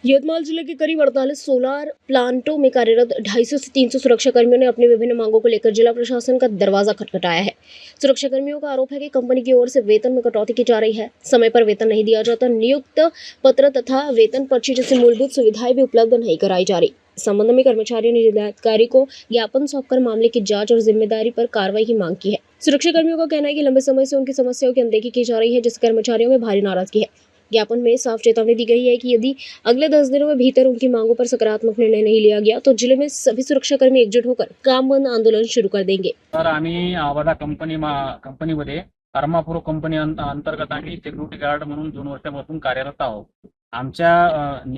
यवतमाल जिले के करीब 48 सोलार प्लांटों में कार्यरत 250 से 300 सुरक्षा कर्मियों ने अपनी विभिन्न मांगों को लेकर जिला प्रशासन का दरवाजा खटखटाया है। सुरक्षा कर्मियों का आरोप है कि कंपनी की ओर से वेतन में कटौती की जा रही है, समय पर वेतन नहीं दिया जाता, नियुक्त पत्र तथा वेतन पर्ची जैसी मूलभूत सुविधाएं भी उपलब्ध नहीं कराई जा रही। इस संबंध में कर्मचारियों ने जिलाधिकारी को ज्ञापन सौंपकर मामले की जांच और जिम्मेदारी पर कार्रवाई की मांग की है। सुरक्षा कर्मियों का कहना है कि लंबे समय से उनकी समस्याओं की अनदेखी की जा रही है, जिससे कर्मचारियों में भारी नाराजगी है। ज्ञापन में साफ चेतावनी दी गई है कि यदि अगले 10 दिनों में भीतर उनकी मांगों पर सकारात्मक निर्णय नहीं लिया गया तो जिले में सभी सुरक्षाकर्मी एकजुट होकर काम बंद आंदोलन शुरू कर देंगे। तर आम्ही आवादा कंपनीमध्ये अर्माप्रो कंपनी अंतर्गत आम्ही सिक्युरिटी गार्ड म्हणून 2 वर्षापासून कार्यरत आहोत. आमच्या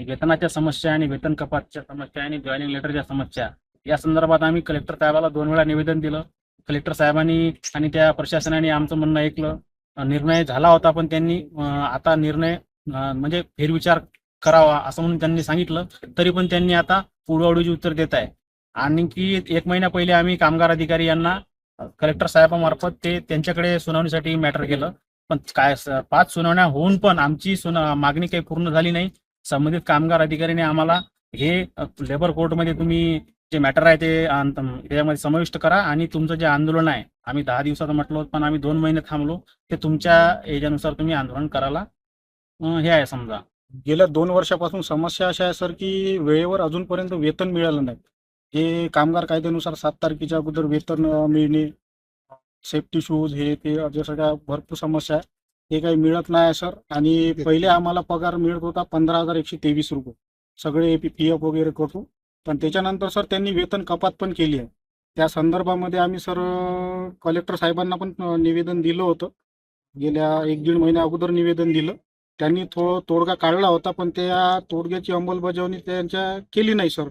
वेतनाच्या समस्या आणि वेतन कपातच्या समस्या आणि जॉईनिंग लेटरच्या समस्या या संदर्भात आम्ही कलेक्टर साहेबाला 2 वेळा निवेदन दिलं. कलेक्टर साहेबांनी आणि त्या प्रशासनाने आमचं म्हणणं ऐकलं. निर्णय झाला होता, पण त्यांनी आता निर्णय म्हणजे फेरविचार करावा असं म्हणून त्यांनी सांगितलं. तरी पण त्यांनी आता उडवाउडवीची उत्तर देत आहे. आणखी 1 महिना पहिले आम्ही कामगार अधिकारी यांना कलेक्टर साहेबांमार्फत त्यांच्याकडे सुनावणीसाठी मॅटर केलं. पण 5 सुनावण्या होऊन पण आमची मागणी काही पूर्ण झाली नाही. संबंधित कामगार अधिकाऱ्याने आम्हाला हे लेबर कोर्टमध्ये तुम्ही जे मॅटर आहे ते त्याच्यामध्ये समाविष्ट करा आणि तुमचं जे आंदोलन आहे, आम्ही 10 दिवसाचं म्हटलं होतं, पण आम्ही 2 महिने थांबलो. ते तुमच्या याच्यानुसार तुम्ही आंदोलन करायला हे आहे समजा. गेल्या 2 वर्षापासून समस्या अशा आहे सर, की वेळेवर अजूनपर्यंत वेतन मिळालं नाही. जे कामगार कायद्यानुसार 7 तारखेच्या अगोदर वेतन मिळणे, सेफ्टी शूज हे ते अशा सगळ्या भरपूर समस्या आहे. हे काही मिळत नाही सर. आणि पहिले आम्हाला पगार मिळत होता 15,123 रुपये, सगळे PF वगैरे करून. पण त्याच्यानंतर सर त्यांनी वेतन कपात पण केली आहे. त्या संदर्भामध्ये आम्ही सर कलेक्टर साहेबांना पण निवेदन दिलं होतं. गेल्या 1-1.5 महिन्या अगोदर निवेदन दिलं. त्यांनी तोडगा काढला होता, पण त्या तोडग्याची अंमलबजावणी त्यांच्या केली नाही सर.